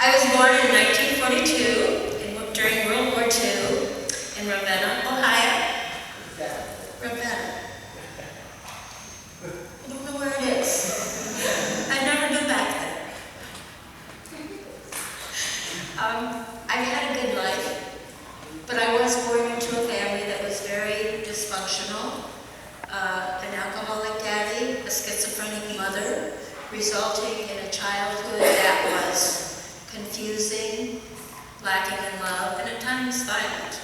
I was born in 1942 during World War II in Ravenna, Ohio. Ravenna. I don't know where it is. I've never been back there. I've had a good life, but I was born into a family that was very dysfunctional. An alcoholic daddy, a schizophrenic mother, resulting in a childhood that was confusing, lacking in love, and at times violent.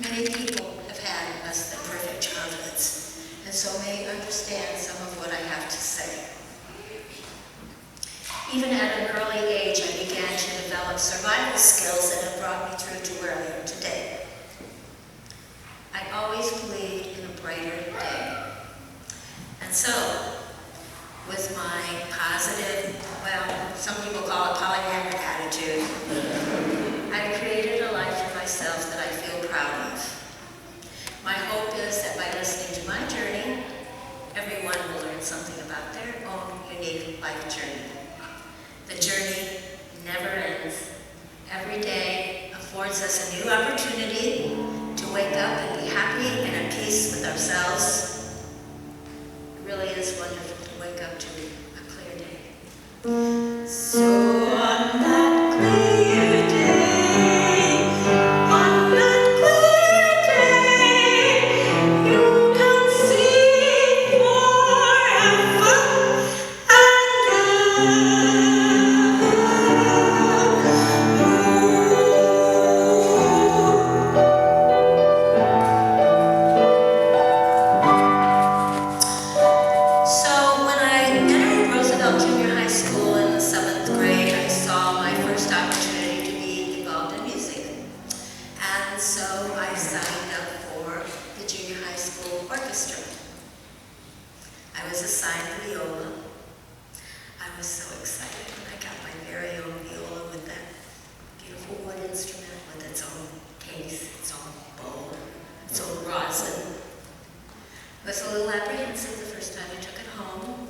Many people have had less than perfect childhoods, and so may understand some of what I have to say. Even at an early age, I began to develop survival skills that have brought me through to where I am today. I always believed in a brighter day. And so, with my positive, well, some people call it Pollyanna attitude, I've created a life for myself that I feel proud of. My hope is that by listening to my journey, everyone will learn something about their own unique life journey. The journey never ends. Every day affords us a new opportunity to wake up and be happy and at peace with ourselves. It really is wonderful to wake up to a clear day. So on that clear day, on that clear day, you can see forever and So when I entered Roosevelt Junior High School in the 7th grade, I saw my first opportunity to be involved in music. And so I signed up for the junior high school orchestra. I was assigned viola. I was so excited when I got my very own viola with that beautiful wood instrument with its own case, its own bow, its own rosin. I was a little apprehensive the first time I took it home,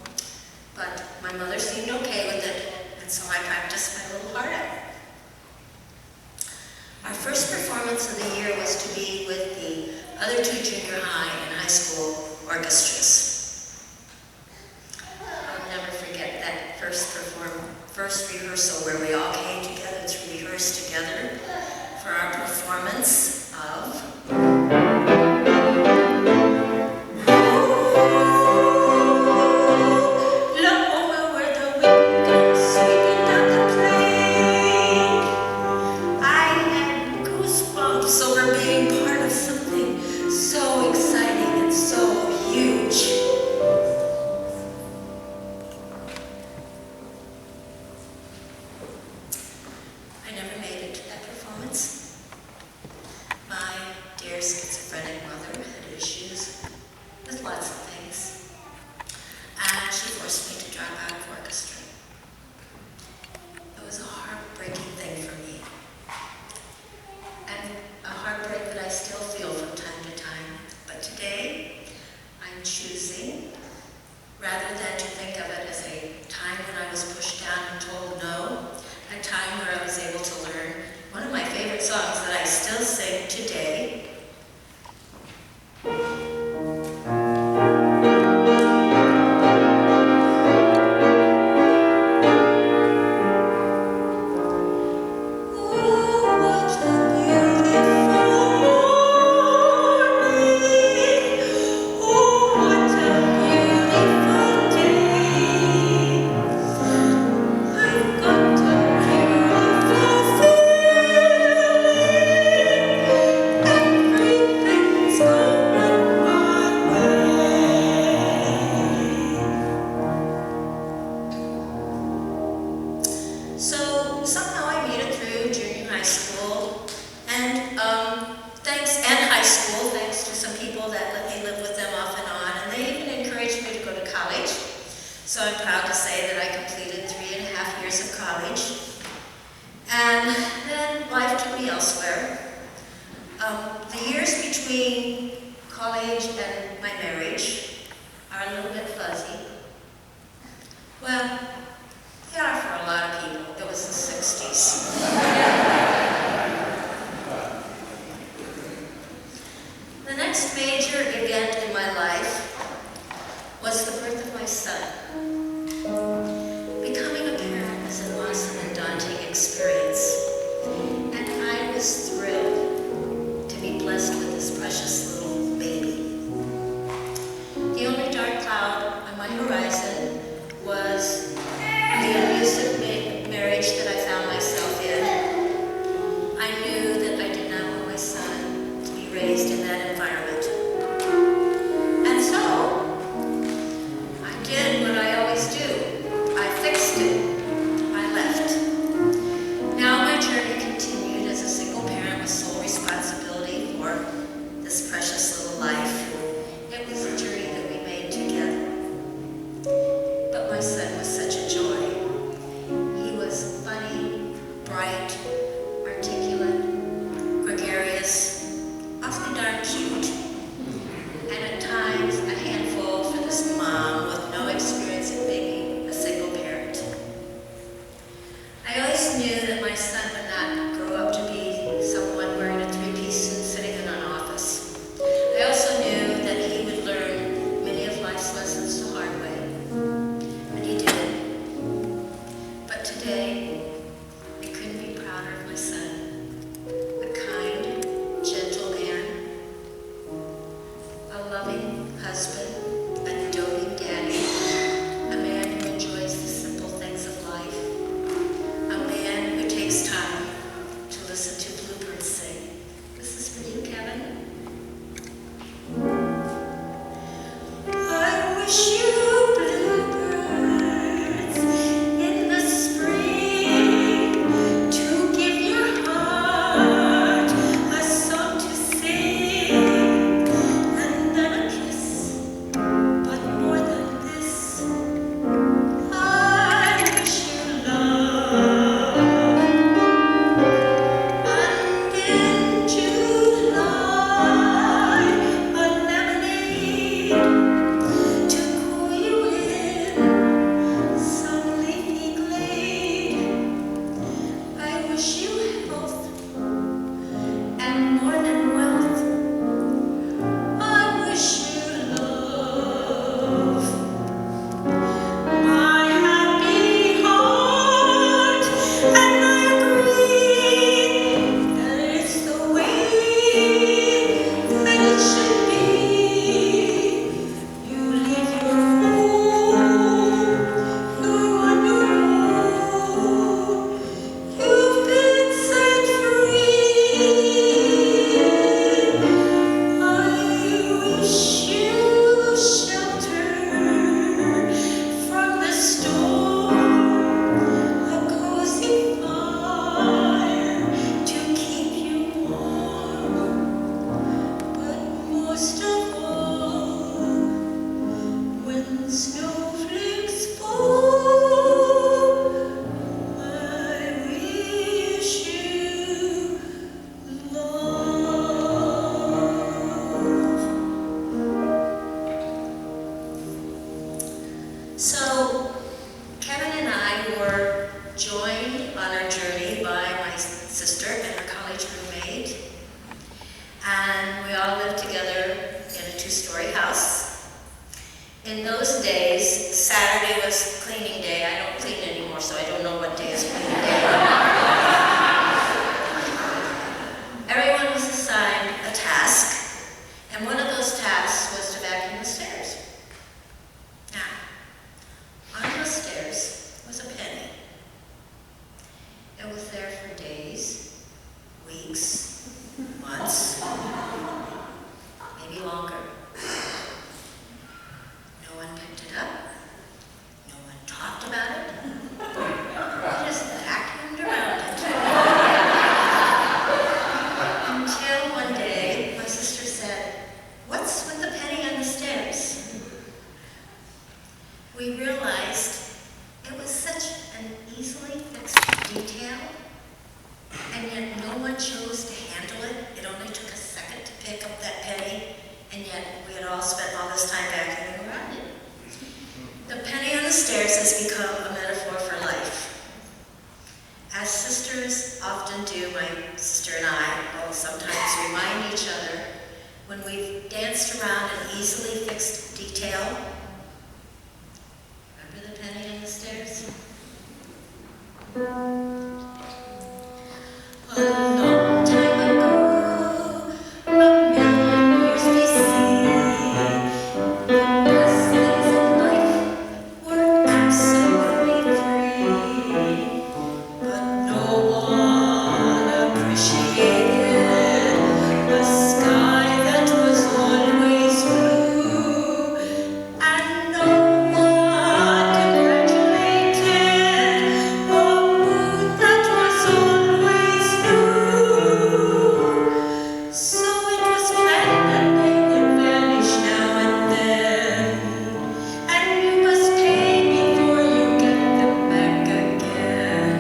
but my mother seemed okay with it, and so I practiced my little heart out. Our first performance of the year was to be with the other two junior high and high school orchestras. I'll never forget that first rehearsal where we all came together to rehearse together for our performance of schizophrenic mother had issues with lots of things, and she forced me to drop out of orchestra. It was a heartbreaking thing for me, and a heartbreak that I still feel from time to time. But today, I'm choosing, rather than to think of it as a time when I was pushed down and told no, a time where I was able to learn one of my favorite songs that I still sing today. So somehow I made it through junior high school, and high school, thanks to some people that let me live with them off and on, and they even encouraged me to go to college. So I'm proud to say that I completed 3.5 years of college, and then life took me elsewhere. The years between college and my marriage are a little bit fuzzy. Well, they are for a lot of people. It was the 60s. next major event in my life was the birth of my son. Becoming a parent is an awesome and daunting experience, and I was thrilled to be blessed with this precious little baby. The only dark cloud on my horizon was the abusive marriage that I found myself in. I knew that I did not want my son to be raised in that environment. And so, I did what I always do. I fixed it. I left. Now my journey continued as a single parent with sole responsibility for this precious little life. It was a journey that we made together. But my son was such a joy. He was funny, bright, articulate, gregarious, awfully darn cute, and at times a handful for this mom with no experience in being a single parent. I always knew that my son would not grow up to be someone wearing a three-piece suit sitting in an office. I also knew that he would learn many of life's lessons the hard way, and he did. But today, I couldn't be prouder of my son. A kind, gentle man, a loving husband, a doting daddy, a man who enjoys the simple things of life, a man who takes time to listen to bluebirds sing. This is for you, Kevin. I wish you bluebirds in the spring to give your heart a song to sing, and then a kiss, but more than this, I wish you love. And in July, a lemonade to cool you in some leafy glade. I wish you health and more than wealth. I wish you love. My happy heart, and I agree that it's the way that it should be. You leave your home, you're on your own. You've been set free. I wish you shelter from the storm, a cozy fire to keep you warm, but most of all, when snowflakes fall, I wish you love. So, Kevin and I were joined on our journey by my sister and her college roommate, and we all lived together in a two-story house. In those days, Saturday was cleaning day. I don't clean anymore, so I don't know what day is cleaning day. Everyone was assigned a task, and one of those tasks was to vacuum the stairs. Now, on those stairs was a penny. It was there for days, weeks, months, maybe longer. No one picked it up. No one talked about it. They just vacuumed around it. Until one day, my sister said, "What's with the penny on the stairs?" We realized it was such an easily fixed detail, and yet no one chose to handle it. It only took a second to pick up that penny, and yet we had all spent all this time vacuuming around it. The penny on the stairs has become a metaphor for life. As sisters often do, my sister and I will sometimes remind each other when we've danced around an easily fixed detail. Remember the penny on the stairs? A long time ago, a million years BC, the best things in life were absolutely free, but no one appreciated a sky that was always blue, and no one congratulated a moon that was always new. So it was planned that they would vanish now and then, and you must pay before you get them back again.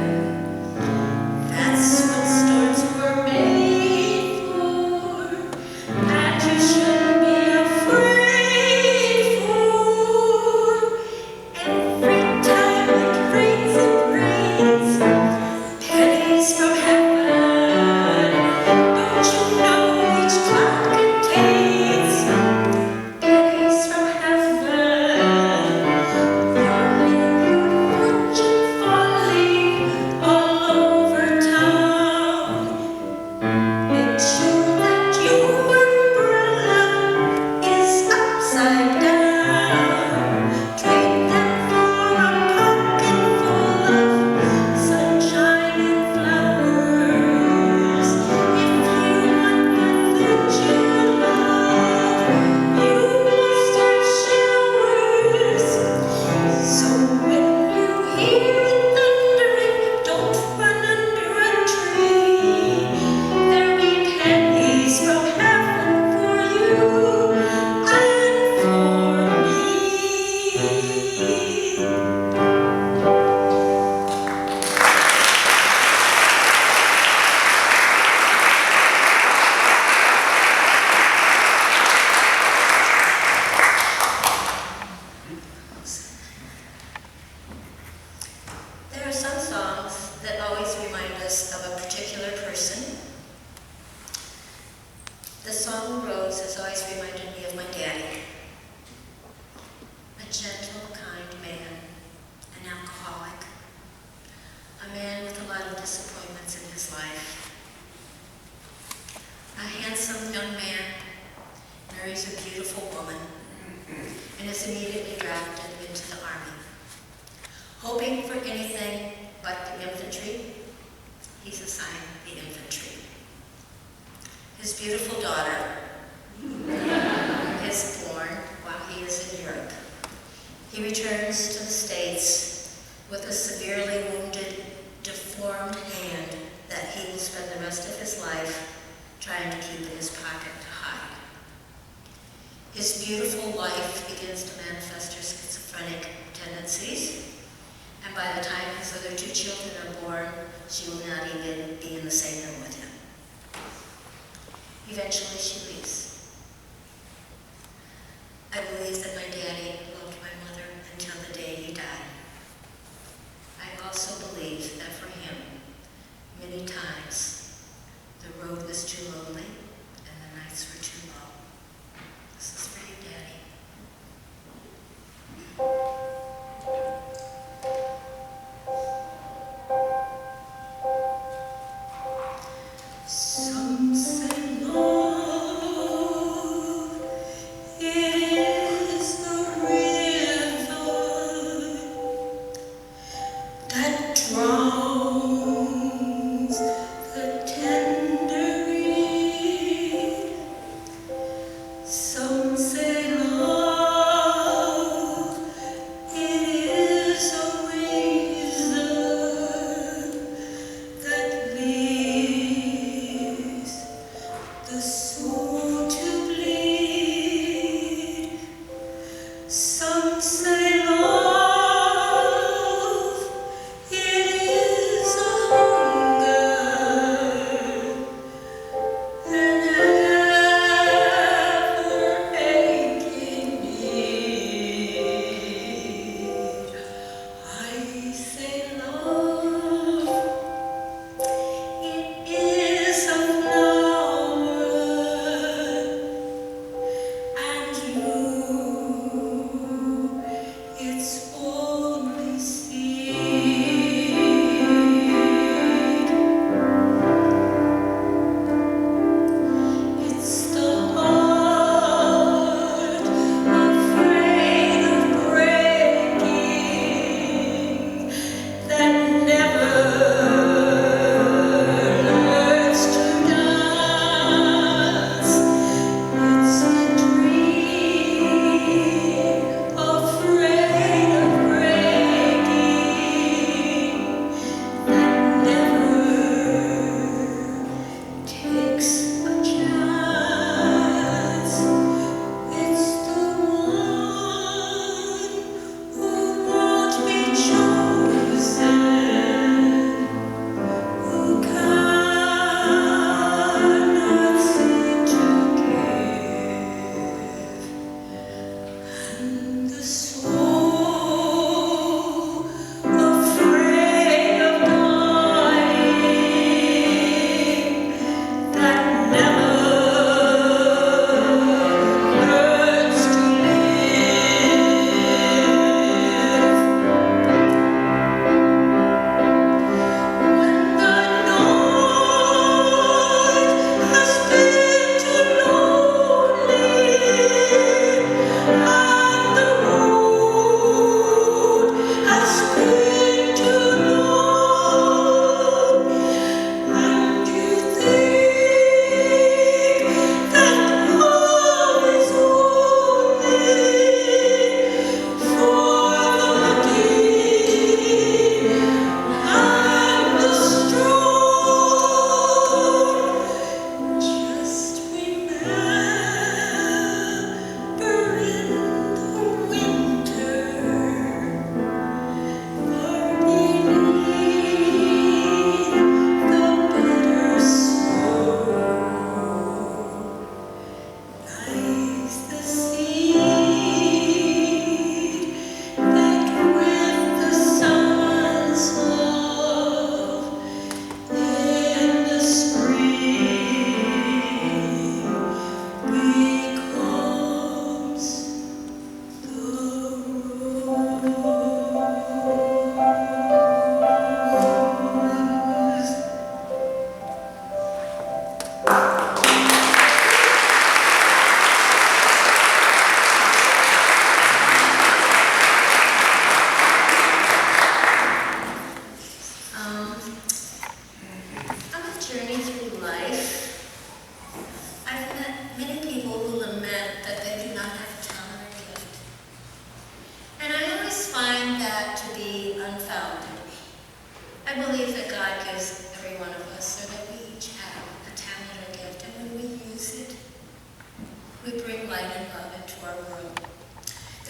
That's what storms were made for, and you shouldn't be afraid for. Every time it rains, pennies from heaven. Don't you know each cloud contains pennies from heaven? Your fortune falling all over town. Make sure that your umbrella is upside down. Trade them for a pocket full of sunshine and flowers. If you want the things you love, you must have showers. So when you hear it thundering, don't run under a tree. There'll be pennies from heaven for you and for me. There are some songs that always remind us of a particular person. The song Rose has always reminded me of my daddy. A gentle, kind man, an alcoholic, a man with a lot of disappointments in his life. A handsome young man marries a beautiful woman and is immediately drafted into the army. Hoping for anything but the infantry, he's assigned the infantry. His beautiful daughter is born while he is in Europe. He returns to the States with a severely wounded, deformed hand that he will spend the rest of his life trying to keep in his pocket to hide. His beautiful wife begins to manifest her schizophrenic tendencies, and by the time his other two children are born, she will not even be in the same room with him. Eventually she leaves. I believe that my daddy loved my mother until the day he died. I also believe that for him, many times, the road was too lonely and the nights were too long. This is for you, Daddy. Some say love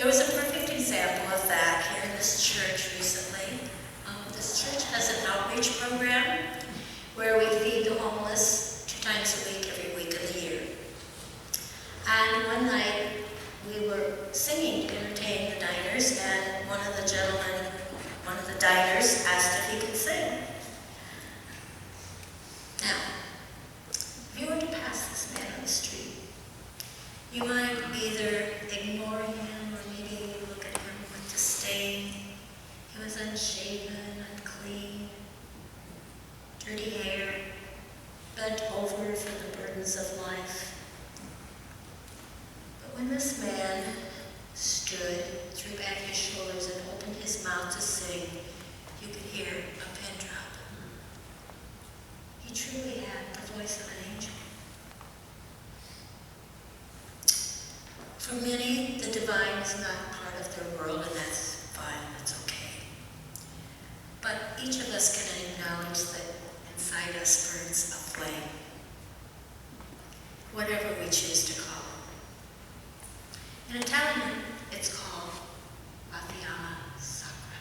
There was a perfect example of that here in this church recently. This church has an outreach program where we feed the homeless 2 times a week, every week of the year. And one night we were singing to entertain the diners, and one of the gentlemen, one of the diners, asked if he could sing. Now, if you were to pass this man on the street, you might either ignore him or maybe look at him with disdain. He was unshaven, unclean, dirty hair, bent over for the burdens of life. But when this man stood, threw back his shoulders, and opened his mouth to sing, you could hear a pin drop. He truly had the voice of an angel. For many, the divine is not part of their world, and that's fine, that's okay. But each of us can acknowledge that inside us burns a flame, whatever we choose to call it. In Italian, it's called La Fiamma Sacra.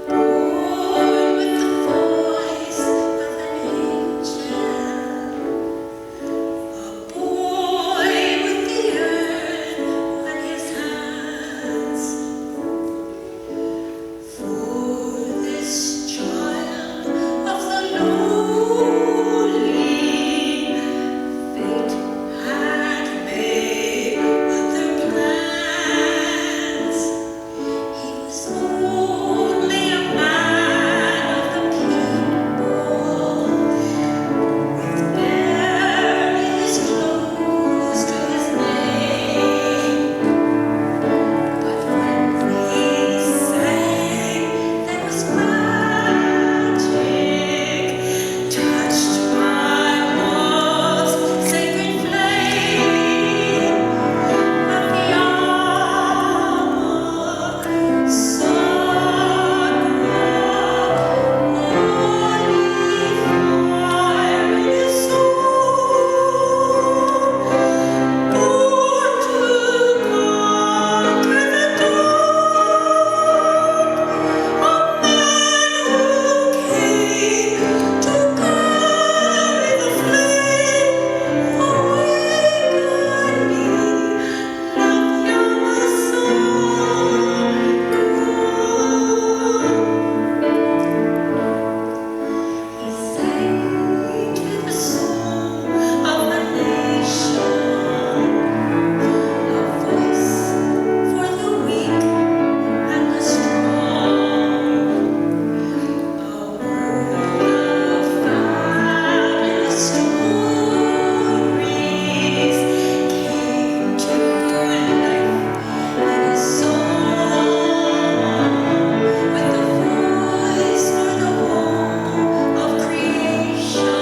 Born with the voice of an angel, a boy with the earth on his hands. For this child of the lowly, fate had made other plans. He was only a man of the people, with barely close to his name. But when he sang, there was magic, touched by love's sacred flame. La Fiamma Sacra, holy fire in his soul, born to conquer the dark, a man who came to carry the flame. Awaken me, La Fiamma Sacra. He sang to the soul of a nation, a voice for the weak and the strong, a world of fabulous stories came to life in his song, with the voice for the whole of creation.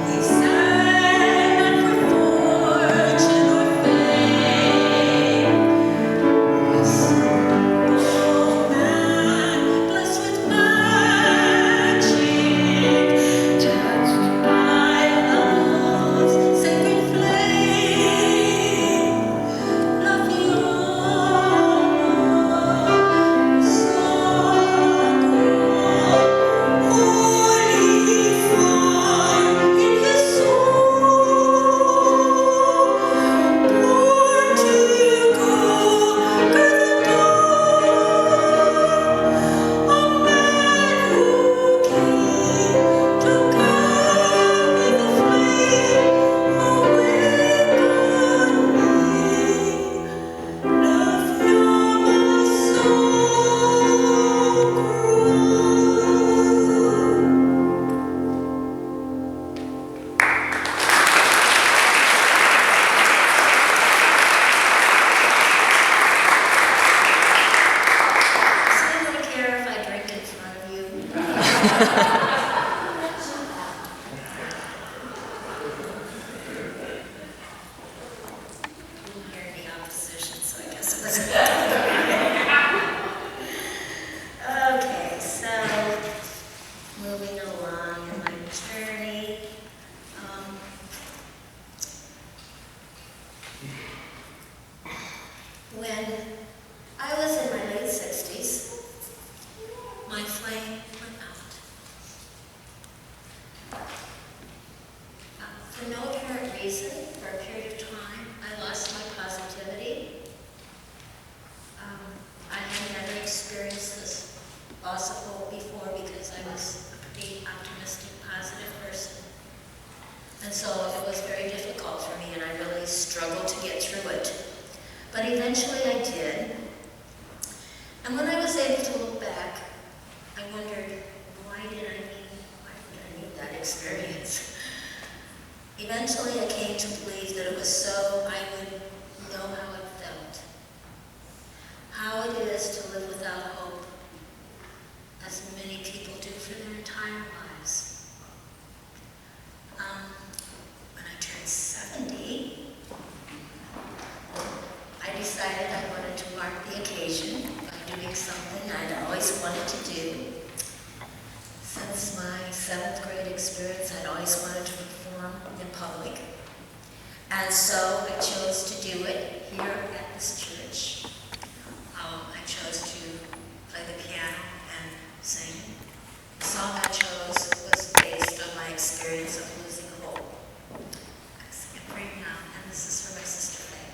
He sang not for fortune or fame. A simple man, blessed with magic, touched by love's sacred flame. La Fiamma Sacra, holy fire in his soul, born to conquer the dark, a man who came to carry the flame. Awaken me, La Fiamma Sacra. Does anyone care if I drink in front of you? Didn't hear any opposition, so I guess it was okay. So when I was in my late 60s, my flame went out. For no apparent reason, for a period of time, I lost my positivity. I had never experienced this loss of hope before because I was a pretty optimistic, positive person. And so it was very difficult for me, and I really struggled to get through it. But eventually I did. And when I was able to look back, I wondered, why did I need that experience? Eventually I came to believe that it was so I would know how it felt. How it is to live without hope, as many people do for their entire lives. When I turned 70, I decided I wanted to mark the occasion by doing something I'd always wanted to do. Since my 7th grade experience, I'd always wanted to perform in public. And so I chose to do it here at this church. I chose to play the piano and sing. The song I chose was based on my experience of losing hope. I sing it right now, and this is for my sister Faye.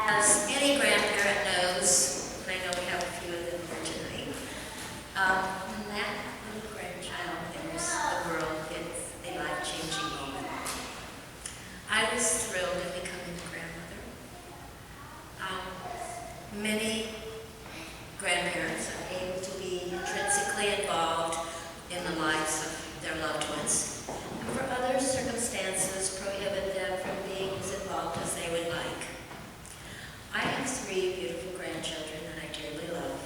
As any grandparent knows, and I know we have a few of them here tonight, when that little grandchild enters the world, it's a life-changing moment. I was thrilled at becoming a grandmother. Many grandparents are able to be intrinsically involved in the lives of their loved ones, and for others, circumstances prohibit them from being as involved as they would like. I have 3 beautiful grandchildren that I dearly love.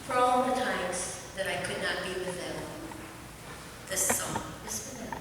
For all the times that I could not be with them, this song is for them.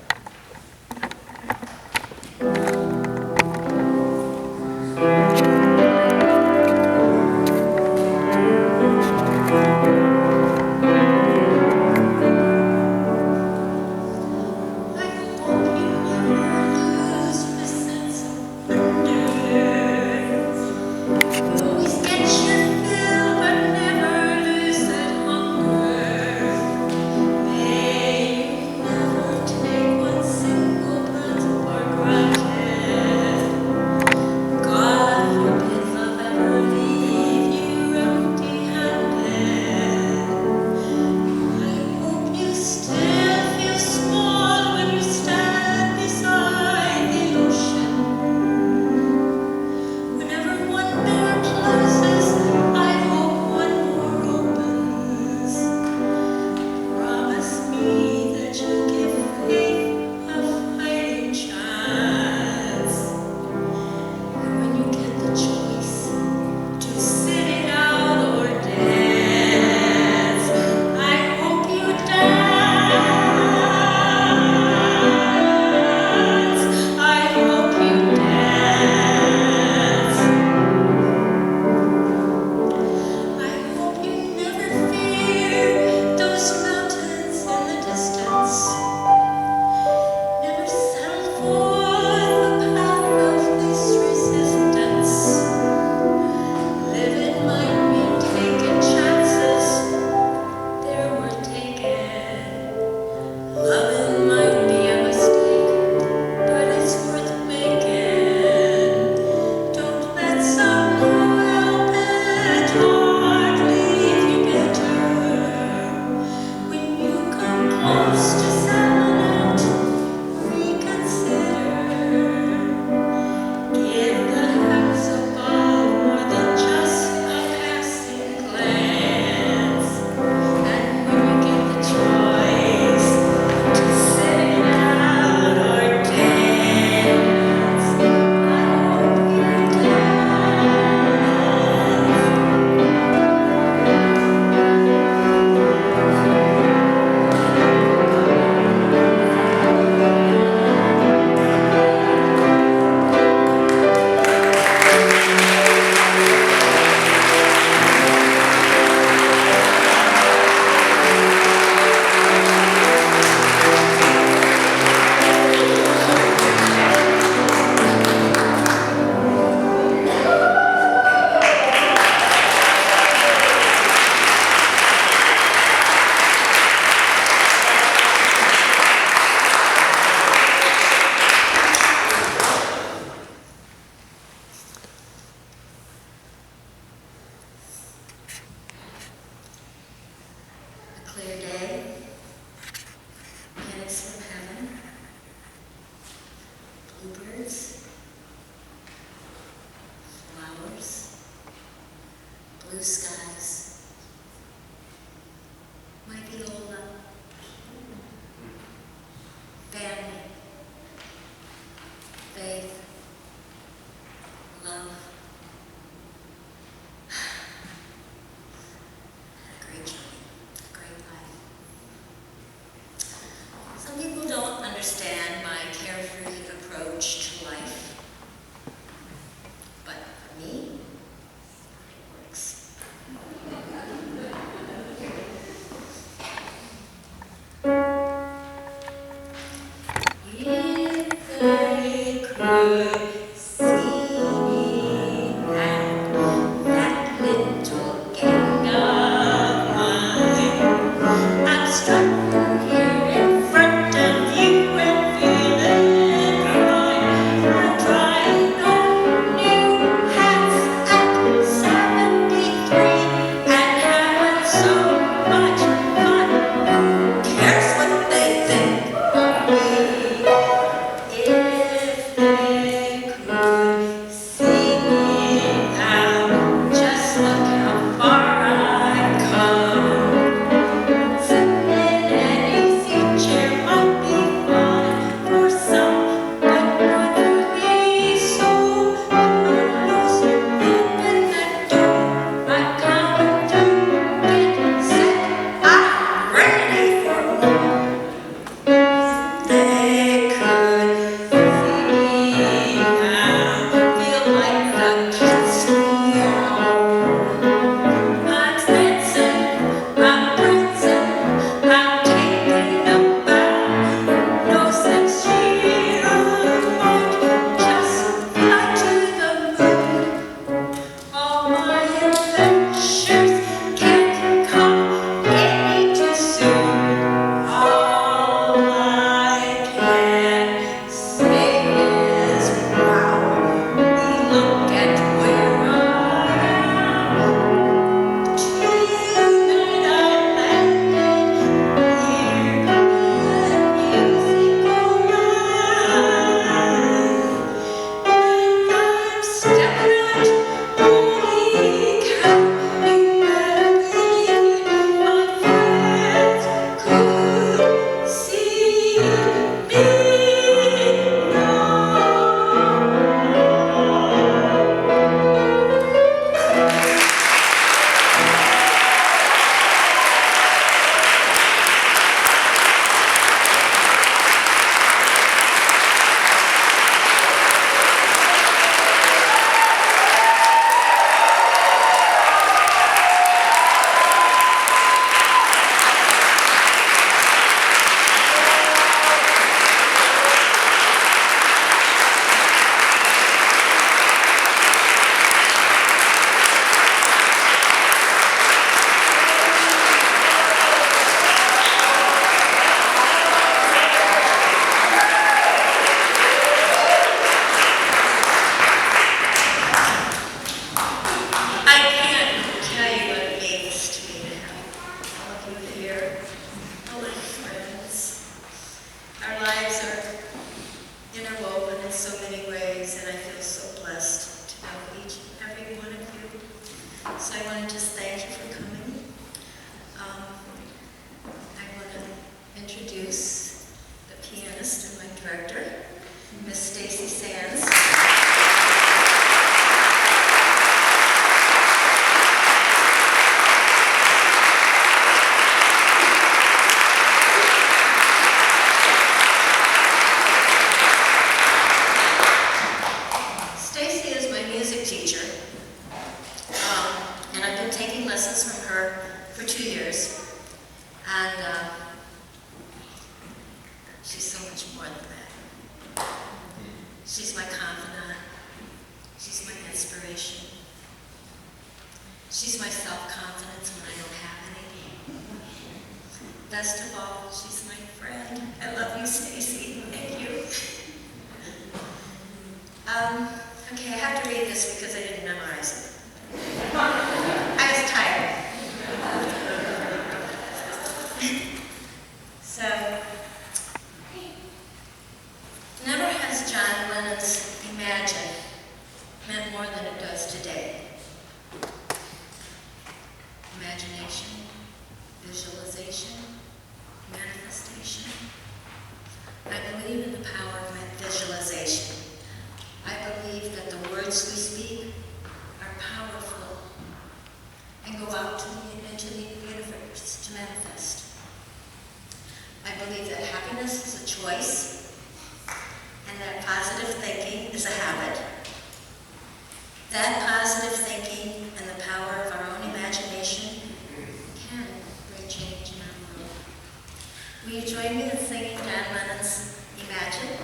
Will you join me in singing John Lennon's Imagine?